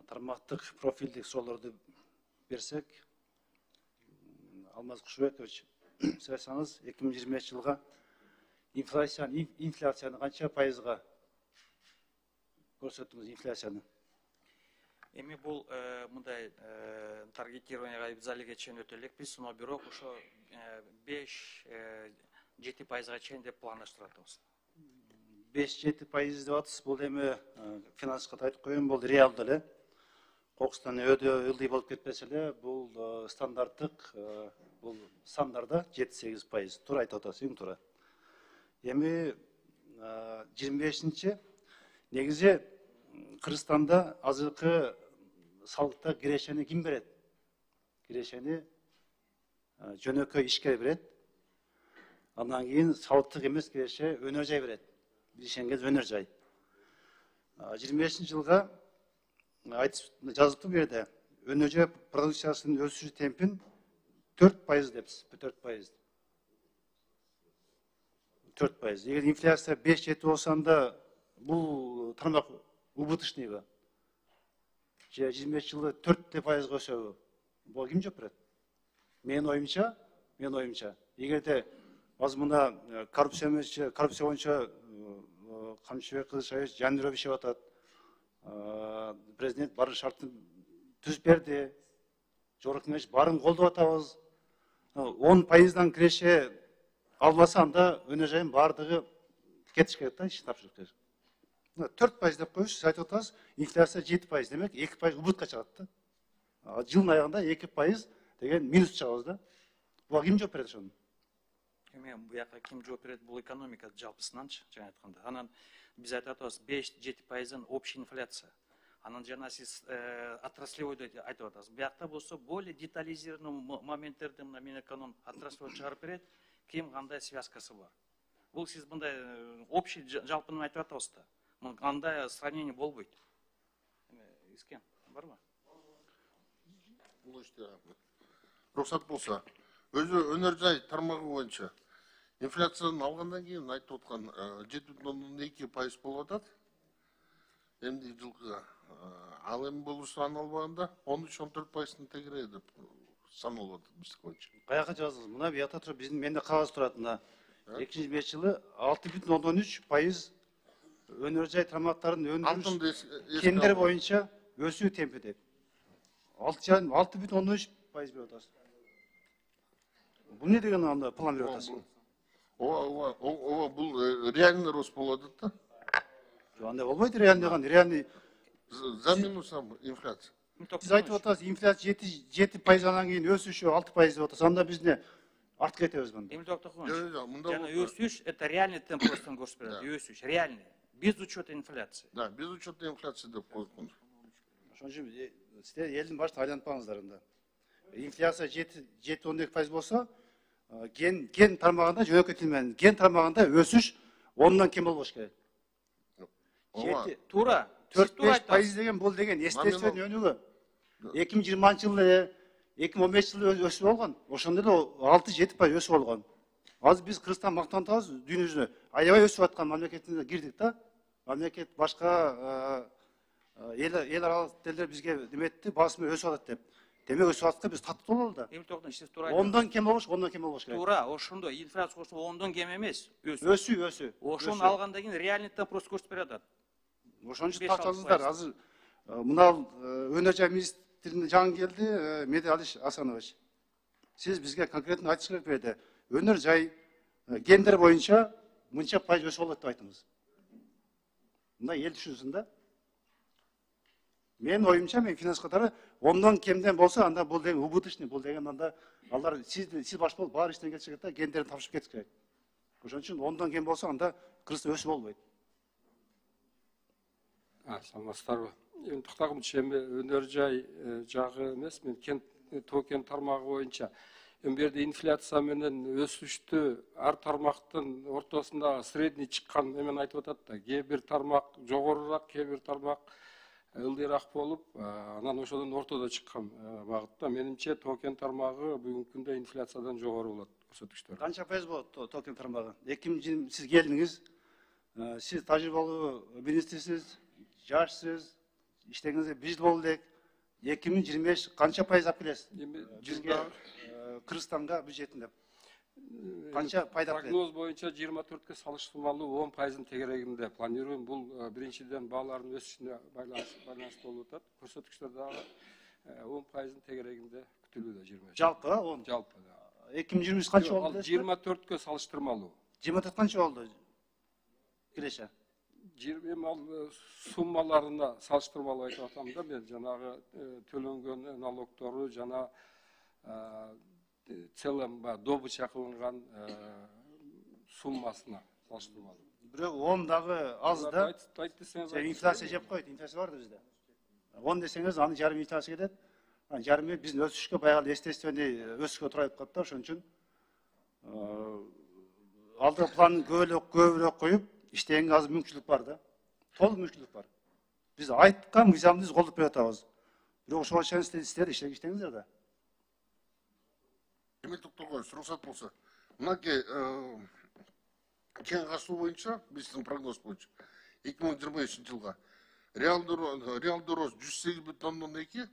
тармақтық профильдік сұрауларды берсек, Алмаз Құшыбекович, сөйлесеңіз 2020 жылға инфляцияны қанша пайызға көрсеттіңіз инфляцияны? Эми бул мындай таргетированияга залиге чейин өтөлекпиз, но бирок ошо 5-7% чейин деп пландаштырып атабыз. 5-7% деп атсыз, бул эми финансқа айтып коеюн, бул реалдуу эле. Кокустан өдө ылдый болуп кетпесе эле, бул стандарттык, бул сандарда 7-8%. Туура айтып атасыз, туура. Эми 25-нчи негизи Кыргызстанда азыркы салыкта кирешени ким берет? Кирешени жөнөкөй ишкер берет. Андан кийин салыктык эмес киреше өнөр жай берет. Билишеңиз өнөр жай. 25 жылга жазыптуу бу жерде өнөр жай продукциясынын өсүш темпин 4% депсиз, 4%. 4%. Эгер инфляция 5-7 болсанда бул тармак убыточныйбы? 25 жылда 4% өсөбү? Бул ким жооп берет? Менин оюмча, эгерде азыр мына коррупция боюнча Камчыбек Кылычбаев Жаныров ишеп атат. Президент баарын шартын түзүп берди. Жогорку кеңеш баарын колдоп атабыз. 10%дан киреше албаса анда өнөр жайын баардыгы кетиш керек да, иш тапшырык керек. 4% деп коюш, айтып атабыз, инфляция 7%, демек 2% убытка чыгат да. Жылдын аягында 2% деген минус чыгабыз да. Буга ким жооп берет ошону? Эми буяка ким жооп берет, бул экономика жалпысынанчы, жана айтканда. Анан биз айтып атабыз 5-7%дан общий инфляция. Анан жана сиз отраслевой айтып атасыз. Буякта болсо более детализированный моменттерди мына мен эконом отраслевой чыгарып берет, ким кандай связкасы бар. Бул сиз мындай общий жалпыны айтып атабыз да. Андай сравнение болбойт. Искен барбы? Бул иште рухсат болсо, өзү өнөр жай тармагы боюнча инфляцияны алгандан кийин айтып аткан 7,2% болуп атат. Эмди жылкыга ал эми болушу аналбаганда 13-14%ны тегерейт деп саналып атат биздики боюнча. Каяка жаздыңыз? Мына буякта туруп биздин менде кагаз турат мына. 2005 жылы 6,13% өнөр жай тармактарын өндүрүш кендер боюнча өсүү темпи деп. 6,13% берип атасыз. Бул не деген анда план берип атасыз? Ооба, бул реальный рост болуп атат да. Андай болбойт, реальный за минусом инфляция. Сиз айтып атасыз, инфляция 7%-дан кийин өсүшү 6% деп атасыз. Анда биз не артка кетебиз мында. Эмил Токтокович, жана өсүш это реальный темп ростун көрсөтөт. Өсүш реальный, без учета инфляции. Да, без учета инфляции деп койгон. Ошон үчүн сиздер элдин башын айлантпаңыздар анда. Инфляция 7-12% болсо, ген тармагында жөнөкөй тил менен ген тармагында өсүш 10-дан кем болбош керек. Туура. 4-5% деген бул деген естествен өнүгүү. 2020 жылы 2015 жылы өсүп болгон. Ошондо эле 6-7% өсүп болгон. Азыр биз Кыргызстан мактанып атабыз, дүйнө жүзүнө аябай өсүп аткан мамлекетине кирдик да. Мамлекет башка эл аралык делдер бизге неметти, басымы өсүп атат деп. Демек өсүп атканда биз таттуу бололу да. Эмил Токтокович, сиз туура айтып. 10-дан кем болбош керек. Туура, ошондо инфляция 10-дан кем эмес, өсүү. Ошону алгандан кийин реальный темп рост көрсөтүп берет. Ошон үчүн тартыңыздар. Азыр мына өнөр жай министринин жаңы келди, Меди Алиш Асанович. Сиз бизге конкретно айтыш керек берди. Өнөр жай гендер боюнча мынча пайыз өсүп болот деп айтыңыз. Мындай эл түшүнсүн да. Мен оюмча, мен финанс катары 10-дан кемден болсо, анда бул деген убыточный, бул деген анда алар сиз баш болуп баары иштен кетиш керек да, гендерин тапшырып кетиш керек. Ошон үчүн 10-дан кем болсо, анда Кыргызстан өсүп болбойт. Саламатсыздарбы? Эми токтогумчу эми өнөр жай жагы эмес, мен тоо кен тармагы боюнча эми бу жерде инфляция менен өсүштү ар тармактын ортосунда средний чыккан эмен айтып атат да. Кээ бир тармак жогорураак, кээ бир тармак ылдыйраак болуп, анан ошодон ортодо чыккан багытта. Менимче тоо кен тармагы бүгүнкү күндө инфляциядан жогору болот көрсөткүчтөр. Канча пайыз болот тоо кен тармагы? 2020 сиз келдиңиз, сиз тажрыйбалуу министрсиз, жашсыз, иштегиңизге 1 жыл болду элек. 2025 канча пайыз алып келесиз? Бизге Кыргызстанга бюджетин деп. Канча пайда алып келет? Прогноз боюнча 24-ке салыштырмалуу 10% тегерегинде планируем. Бул биринчиден баалардын өсүшүнө байланыштуу болуп атат. Көрсөткүчтөр дагы 10% тегерегинде күтүлүүдө 20. Жалпы 10. Жалпы. 2023 канча Ал болду? 24-кө салыштырмалуу. 24 канча болду? Киреше. Ал суммаларына салыштырмалуу айтып атам да, мен жанагы төлөнгөн налогтору жана целым добыча кылынган суммасына салыштырмалуу. Бирок 10 дагы аз да. Айт десеңиз, Инфляция жеп койт, инфляция бар да бизде. 10 десеңиз, аны жарым инфляция кетет. Жарымы биздин өсүшкө баягы естественный өсүшкө турайып калат да, ошон үчүн алдыга план көбүрөөк коюп, иштегенге азыр мүмкүнчүлүк бар да. Толук мүмкүнчүлүк бар. Биз айткан мыйзамды колдоп берип атабыз. Бирок ошого чейин силер иштеңиздер да. Эмил Токтогоевич, уруксат болсо. Мынакей кең катышуу боюнча, биздин прогноз боюнча 2025 жылга реалдуу рост 108,2,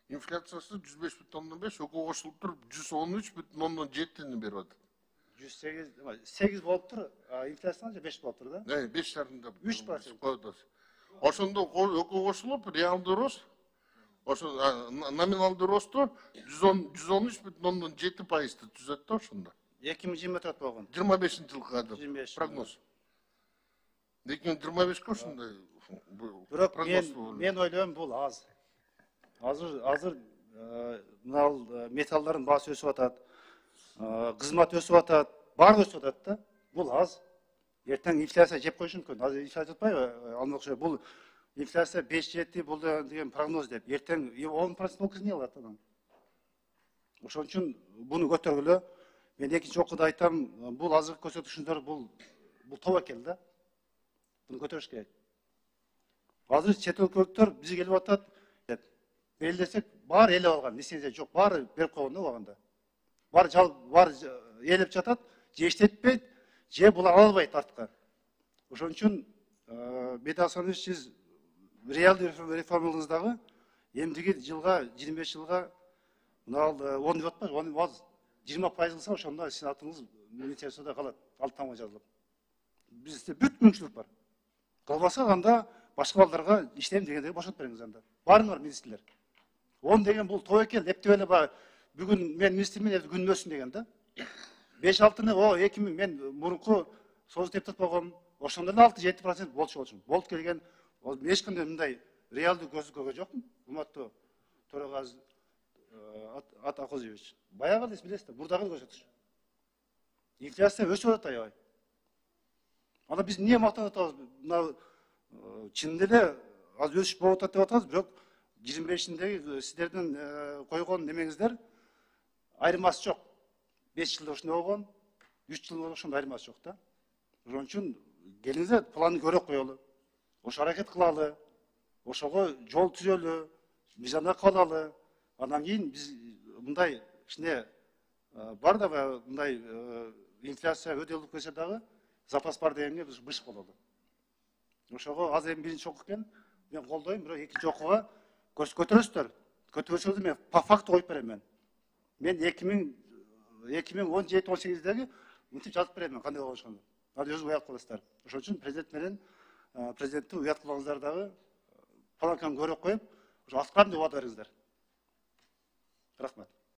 инфляциясы 105,5, экөө кошулуп туруп 113,7 берип атат. 8 болуп тур, инфляция 5 болуп тур да. 5,5 3%. Ошондо экөө кошулуп реалдуу рост, ошо номиналдуу росту 113,7% түзөт да ошондо. 2024 болгон. 25-жылга кадыр 25. прогноз. 2025-ке ошондой Бирок мен ойлойм бул аз. Азыр мына металлдардын баасы өсүп атат. Кызмат өсүп атат, баары өсүп атат да. Бул аз. Эртең инфляция жеп коюшу мүмкүн. Азыр инфляция жатпайбы? Алмакчы бул инфляция 5-7 бул деген прогноз деп. Эртең 10% болуп эмне кылат адам? Ошон үчүн буну көтөргүлө. Мен экинчи окууда айтам, бул азыр көрсөтүшүндөр бул тобокел да. Буну көтөрүш керек. Азыр чет өлкөлүктөр бизге келип атат деп. Белдесек, баары элеп алган, лицензия жок, баары берип койгон да убагында. Баары элеп жатат, же иштетпейт, же булар ала албайт артка. Ошон үчүн Беди Асанович, сиз реалдуу реформаларыңыздагы эмдиги жылга, 25 жылга мына 10 деп атпайбы, 10 аз. 20% кылса ошондо сиздин атыңыз министерстводо калат, алтамга жазылып. Бизде бүт мүмкүнчүлүк бар. Кылбаса анда башка балдарга иштейм дегендерге бошотуп бериңиз анда. Барыңар министрлер. 10 деген бул тобокел, эптеп эле бүгүн мен министрмин, күнүм өссүн деген да. 5-6-ны 2000 мен мурунку союз депутат болгом. Ошондо эле 6-7% болчу. Болуп келген эч кандай мындай реалдуу көзү көргөн жокмун. Урматтуу төрагасы Атакозович. Баягы эле билесиз да, бурдагы көрсөтүш. Инфляция өсүп атат аябай. Анда биз эмне мактанып атабыз? Мына чынында эле аз өсүш болуп атат деп атабыз, бирок 25-индеги сиздердин койгон немеңиздер айырмасы жок. 5 жылда ошондой болгон, 3 жылда ошондой айырмасы жок да. Ошон үчүн келиңиздер, планды көрөк коелу. Ошо аракет кылалы. Ошого жол түзөлү, мыйзамда калалы. Андан кийин биз мындай кичине бар да мындай инфляция өтөлүп келсе дагы запас бар дегенге биз быш бололу. Ошого азыр эми биринчи окуу экен, мен колдойм, бирок экинчи окууга көтөрөсүздөр. Көтөрсөңүздөр мен по факту коюп берем мен. Мен 2017-18-деги мынтип жазып берем кандай болушун. Аны өзү уят кыласыздар. Ошон үчүн президент менен президентти уят кылгаңыздар дагы планканы көрөк коюп, ошо аткарам деп убада бериңиздер. Рахмат.